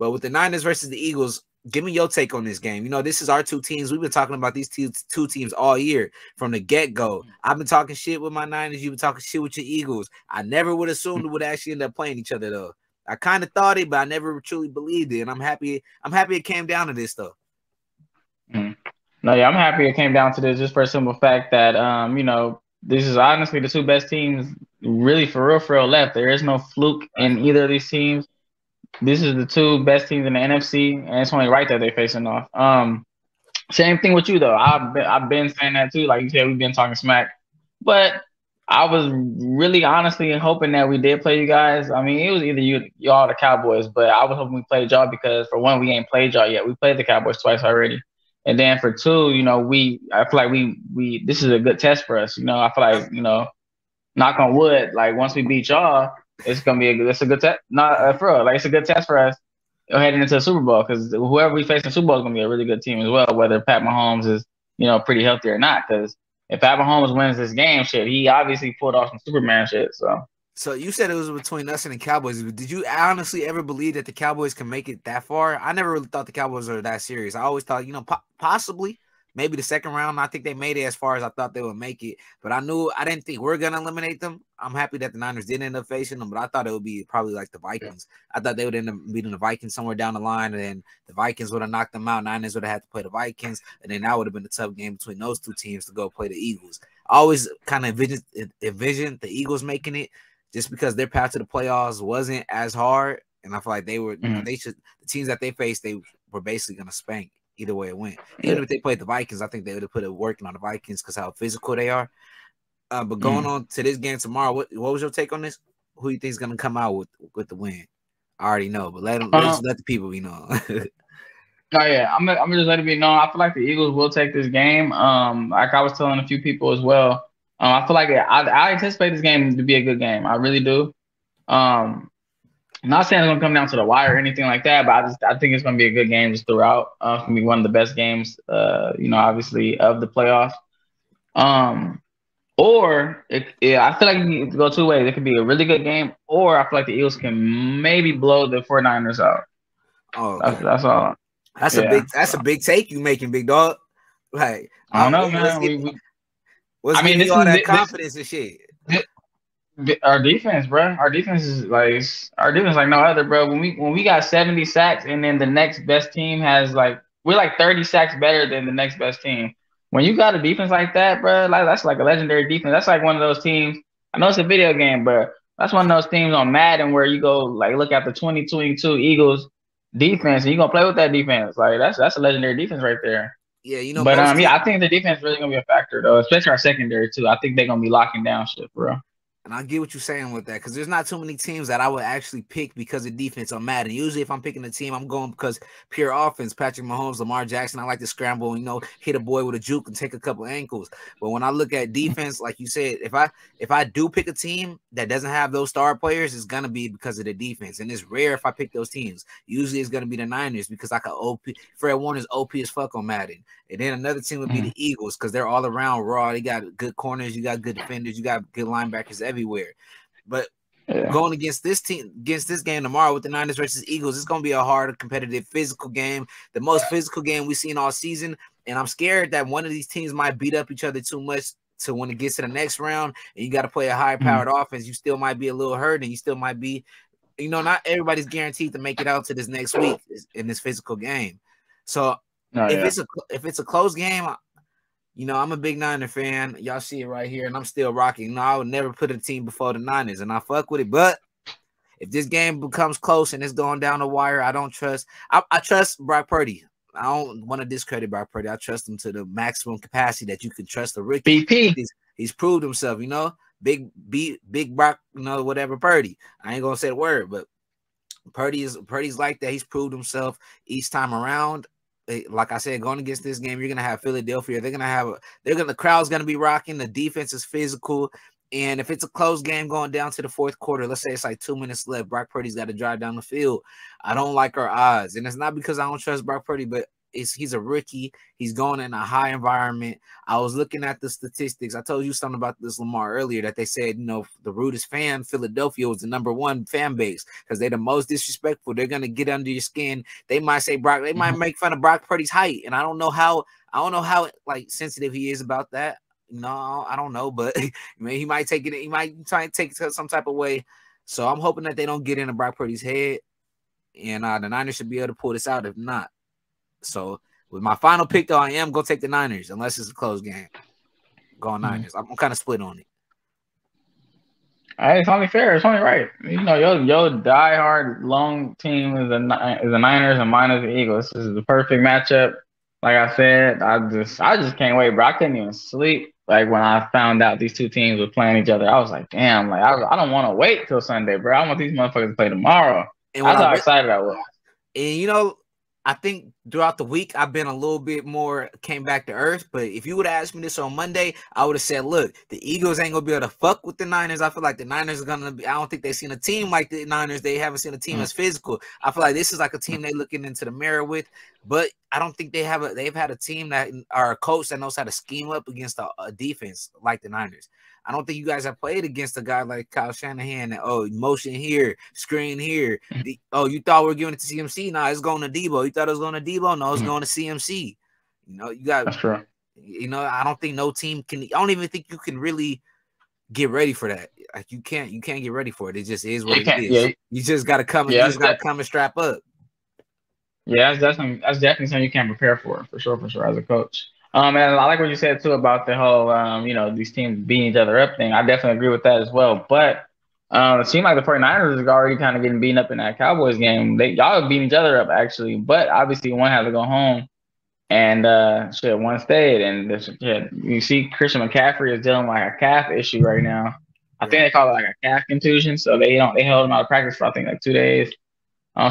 But with the Niners versus the Eagles, give me your take on this game. You know, this is our two teams. We've been talking about these two teams all year from the get-go. I've been talking shit with my Niners. You've been talking shit with your Eagles. I never would assume it would actually end up playing each other, though. I kind of thought it, but I never truly believed it. And I'm happy it came down to this, though. No, yeah, I'm happy it came down to this just for a simple fact that, you know, this is honestly the two best teams really for real left. There is no fluke in either of these teams. This is the two best teams in the NFC, and it's only right that they're facing off. Same thing with you though. I've been saying that too. Like you said, we've been talking smack, but I was really honestly hoping that we did play you guys. I mean, it was either y'all the Cowboys, but I was hoping we played y'all because for one, we ain't played y'all yet. We played the Cowboys twice already. And then for two, you know, I feel like we this is a good test for us. You know, I feel like, you know, knock on wood, like once we beat y'all, it's a good test. Not for real, like it's a good test for us heading into the Super Bowl because whoever we face in the Super Bowl is gonna be a really good team as well. Whether Pat Mahomes is, you know, pretty healthy or not, because if Pat Mahomes wins this game, shit, he obviously pulled off some Superman shit. So you said it was between us and the Cowboys. Did you honestly ever believe that the Cowboys can make it that far? I never really thought the Cowboys were that serious. I always thought, you know, possibly maybe the second round. I think they made it as far as I thought they would make it. But I didn't think we're going to eliminate them. I'm happy that the Niners did end up facing them, but I thought it would be probably like the Vikings. I thought they would end up beating the Vikings somewhere down the line, and then the Vikings would have knocked them out. Niners would have had to play the Vikings, and then that would have been a tough game between those two teams to go play the Eagles. I always kind of envisioned the Eagles making it, just because their path to the playoffs wasn't as hard, and I feel like they were, you know, the teams that they faced, they were basically going to spank either way it went. Even if they played the Vikings, I think they would have put it working on the Vikings because how physical they are. But going on to this game tomorrow, what was your take on this? Who you think is going to come out with the win? I already know, but let the people be know. Oh yeah, I'm just letting it be known. I feel like the Eagles will take this game. Like I was telling a few people as well. I feel like I anticipate this game to be a good game. I really do. I'm not saying it's gonna come down to the wire or anything like that, but I think it's gonna be a good game just throughout. It's gonna be one of the best games, you know, obviously of the playoffs. Or I feel like it can go two ways. It could be a really good game, or I feel like the Eagles can maybe blow the 49ers out. Oh, okay. That's all. That's a big take you making, big dog. Like I don't know, man. I mean, this all that confidence and shit. Our defense, bro. Our defense is like no other, bro. When we got 70 sacks, and then the next best team has we're like 30 sacks better than the next best team. When you got a defense like that, bro, like that's like a legendary defense. That's like one of those teams. I know it's a video game, but that's one of those teams on Madden where you go like look at the 2022 Eagles defense, and you gonna play with that defense. Like that's a legendary defense right there. Yeah, you know. But I think the defense is really gonna be a factor though, especially our secondary too. I think they're gonna be locking down shit, bro. And I get what you're saying with that, because there's not too many teams that I would actually pick because of defense on Madden. Usually, if I'm picking a team, I'm going because pure offense. Patrick Mahomes, Lamar Jackson. I like to scramble, you know, hit a boy with a juke and take a couple ankles. But when I look at defense, like you said, if I do pick a team that doesn't have those star players, it's gonna be because of the defense. And it's rare if I pick those teams. Usually, it's gonna be the Niners because I can OP. Fred Warner's OP as fuck on Madden. And then another team would be the Eagles because they're all around raw. They got good corners, you got good defenders, you got good linebackers everywhere. But going against this game tomorrow with the Niners versus Eagles, it's going to be a hard, competitive, physical game, the most physical game we've seen all season. And I'm scared that one of these teams might beat up each other too much to when it gets to the next round and you got to play a high-powered offense. You still might be a little hurt, and you still might be, you know, not everybody's guaranteed to make it out to this next week in this physical game. So if it's a close game, you know, I'm a big Niner fan. Y'all see it right here, and I'm still rocking. You know, I would never put a team before the Niners, and I fuck with it. But if this game becomes close and it's going down the wire, I don't trust. I trust Brock Purdy. I don't want to discredit Brock Purdy. I trust him to the maximum capacity that you can trust a rookie. BP. He's proved himself, you know. Big Brock, you know, whatever Purdy. I ain't gonna say the word, but Purdy's like that. He's proved himself each time around. Like I said, going against this game, you're gonna have Philadelphia. The crowd's gonna be rocking. The defense is physical, and if it's a close game going down to the fourth quarter, let's say it's like 2 minutes left, Brock Purdy's got to drive down the field. I don't like our odds, and it's not because I don't trust Brock Purdy, but he's a rookie. He's going in a high environment. I was looking at the statistics. I told you something about this Lamar earlier that they said, the rudest fan, Philadelphia was the #1 fan base because they're the most disrespectful. They're gonna get under your skin. They might say Brock. They might make fun of Brock Purdy's height, and I don't know how like sensitive he is about that. No, I don't know, but he might take it. He might try and take it some type of way. So I'm hoping that they don't get into Brock Purdy's head, and the Niners should be able to pull this out. If not, so with my final pick, though, I am gonna take the Niners unless it's a close game. Going Niners. I'm kind of split on it. It's only fair. It's only right. Your diehard long team is the Niners, and mine is the Eagles. This is the perfect matchup. Like I said, I just can't wait, bro. I couldn't even sleep. Like when I found out these two teams were playing each other, I was like, damn, like I don't want to wait till Sunday, bro. I want these motherfuckers to play tomorrow. That's how excited I was. And I think throughout the week I've been a little bit more came back to earth. But if you would have asked me this on Monday, I would have said, look, the Eagles ain't gonna be able to fuck with the Niners. I feel like the Niners are gonna be. I don't think they've seen a team like the Niners. They haven't seen a team as physical. I feel like this is like a team they looking into the mirror with. But I don't think they've had a team that or a coach that knows how to scheme up against a defense like the Niners. I don't think you guys have played against a guy like Kyle Shanahan. Motion here, screen here. You thought we were giving it to CMC? Nah, it's going to Debo. You thought it was going to Debo? No, it's going to CMC. You got. That's true. I don't think no team can. I don't even think you can really get ready for that. Like you can't get ready for it. It just is what it is. Yeah. You just got to come. You just got to come and strap up. Yeah, that's definitely something you can prepare for sure as a coach. And I like what you said too about the whole, these teams beating each other up thing. I definitely agree with that as well. But it seemed like the 49ers is already kind of getting beaten up in that Cowboys game. Y'all are beating each other up actually, but obviously one had to go home, and one stayed. And you see Christian McCaffrey is dealing with like a calf issue right now. I think they call it like a calf contusion. So they held him out of practice for I think like 2 days.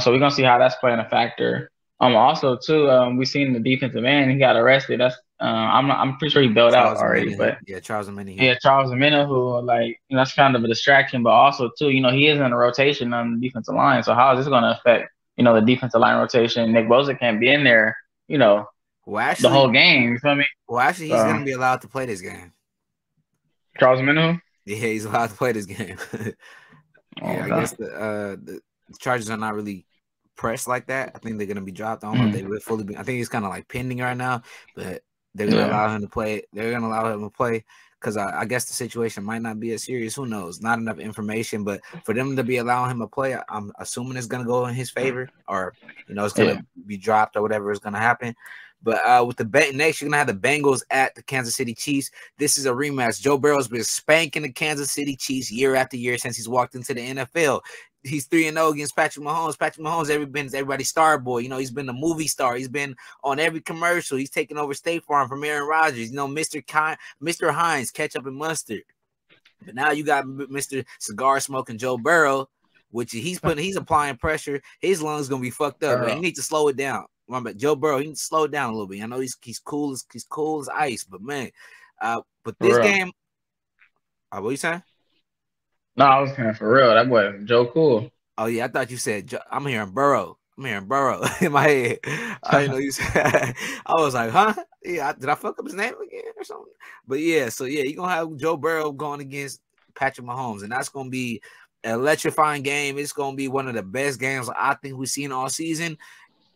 So we're gonna see how that's playing a factor. Also too, we seen the defensive end. He got arrested. That's I'm pretty sure he bailed out already. But Charles Omenihu. Yeah, Charles Omenihu, that's kind of a distraction. But also too, he is in a rotation on the defensive line. So how is this going to affect the defensive line rotation? Nick Bosa can't be in there, the whole game. You feel me? Well, actually, he's going to be allowed to play this game. Charles Omenihu? Yeah, he's allowed to play this game. I guess the Chargers are not really pressed like that. I think they're gonna be dropped. I don't know if they will fully be. I think he's kind of like pending right now, but they're gonna allow him to play. They're gonna allow him to play because I guess the situation might not be as serious. Who knows? Not enough information, but for them to be allowing him to play, I'm assuming it's gonna go in his favor, or it's gonna be dropped or whatever is gonna happen. But with the next, you're gonna have the Bengals at the Kansas City Chiefs. This is a rematch. Joe Burrow's been spanking the Kansas City Chiefs year after year since he's walked into the NFL. He's 3-0 against Patrick Mahomes. Patrick Mahomes everybody's star boy. He's been a movie star. He's been on every commercial. He's taken over State Farm from Aaron Rodgers. Mr. Hines, ketchup and mustard. But now you got Mr. Cigar smoking Joe Burrow, which he's applying pressure. His lungs gonna be fucked up. Man. He needs to slow it down. But Joe Burrow, he needs to slow it down a little bit. I know he's cool as ice, but man, but this game, what you saying? No, I was saying for real. That boy Joe Cool. Oh yeah, I thought you said I'm hearing Burrow. I'm hearing Burrow in my head. I didn't know you said. I was like, huh? Yeah, did I fuck up his name again or something? But yeah, so yeah, you're gonna have Joe Burrow going against Patrick Mahomes, and that's gonna be an electrifying game. It's gonna be one of the best games I think we've seen all season.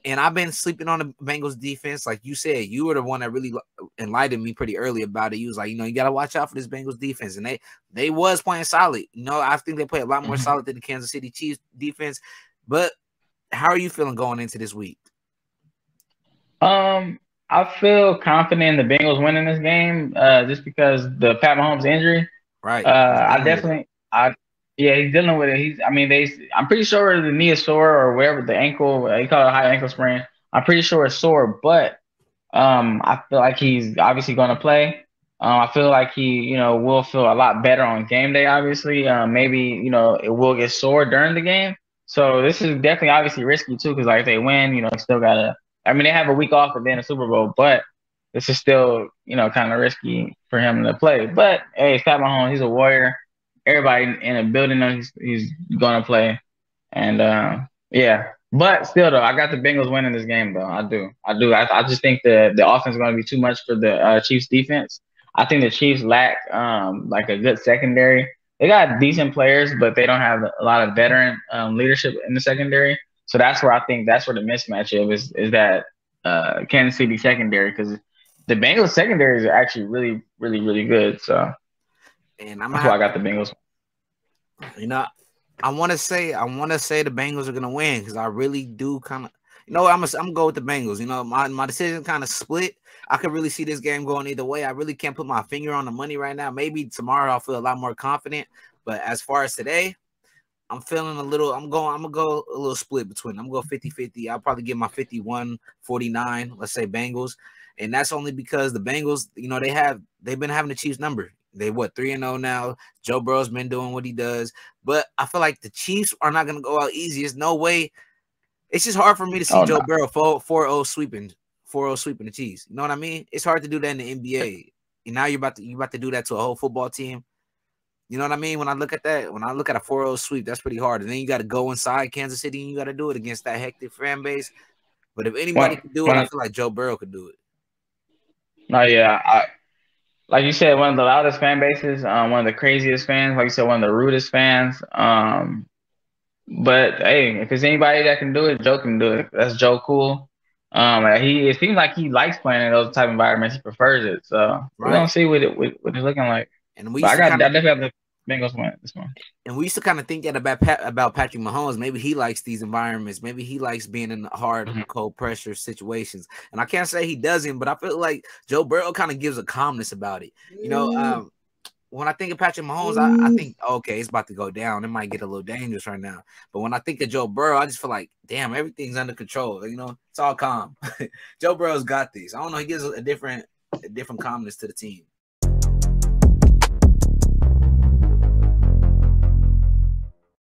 And I've been sleeping on the Bengals defense. Like you said, you were the one that really enlightened me pretty early about it. You was like, you got to watch out for this Bengals defense. And they was playing solid. I think they play a lot more solid than the Kansas City Chiefs defense. But how are you feeling going into this week? I feel confident in the Bengals winning this game just because the Pat Mahomes injury. Right. Yeah, he's dealing with it. I'm pretty sure the knee is sore or whatever, the ankle, he call it a high ankle sprain. I'm pretty sure it's sore, but I feel like he's obviously going to play. I feel like he, will feel a lot better on game day, obviously. Maybe, it will get sore during the game. So this is definitely obviously risky too, because if they win, still got to, they have a week off and then a Super Bowl, but this is still, kind of risky for him to play. But hey, it's Pat Mahomes, he's a warrior. Everybody in the building knows he's going to play. And, But still, though, I got the Bengals winning this game, though. I do. I just think the offense is going to be too much for the Chiefs defense. I think the Chiefs lack like a good secondary. They got decent players, but they don't have a lot of veteran leadership in the secondary. So that's where I think that's where the mismatch is that Kansas City secondary, because the Bengals secondary is actually really, really, really good. So and that's why I got the Bengals. You know, I want to say the Bengals are gonna win because I really do kind of. I'm gonna go with the Bengals. My decision kind of split. I could really see this game going either way. I really can't put my finger on the money right now. Maybe tomorrow I'll feel a lot more confident. But as far as today, I'm feeling I'm gonna go a little split between them. I'm gonna go 50-50. I'll probably give my 51-49, let's say Bengals. And that's only because the Bengals, they've been having the Chiefs number. They 3-0 now. Joe Burrow's been doing what he does. But I feel like the Chiefs are not gonna go out easy. There's no way. It's just hard for me to see Joe Burrow 4-0 sweeping the Chiefs. You know what I mean? It's hard to do that in the NBA. And now you're about to do that to a whole football team. You know what I mean? When I look at that, when I look at a 4-0 sweep, that's pretty hard. And then you got to go inside Kansas City and you got to do it against that hectic fan base. But if anybody could do it, I feel like Joe Burrow could do it. No, yeah. Like you said, one of the loudest fan bases, one of the craziest fans, like you said, one of the rudest fans. But hey, if there's anybody that can do it, Joe can do it. That's Joe Cool. It seems like he likes playing in those type of environments. He prefers it. So we're gonna see what it's looking like. And I definitely have the Bengals win this one. And we used to kind of think that about Patrick Mahomes. Maybe he likes these environments. Maybe he likes being in hard, cold pressure situations. And I can't say he doesn't, but I feel like Joe Burrow kind of gives a calmness about it. When I think of Patrick Mahomes, I think, okay, it's about to go down. It might get a little dangerous right now. But when I think of Joe Burrow, I just feel like, damn, everything's under control. It's all calm. Joe Burrow's got these. I don't know. He gives a different calmness to the team.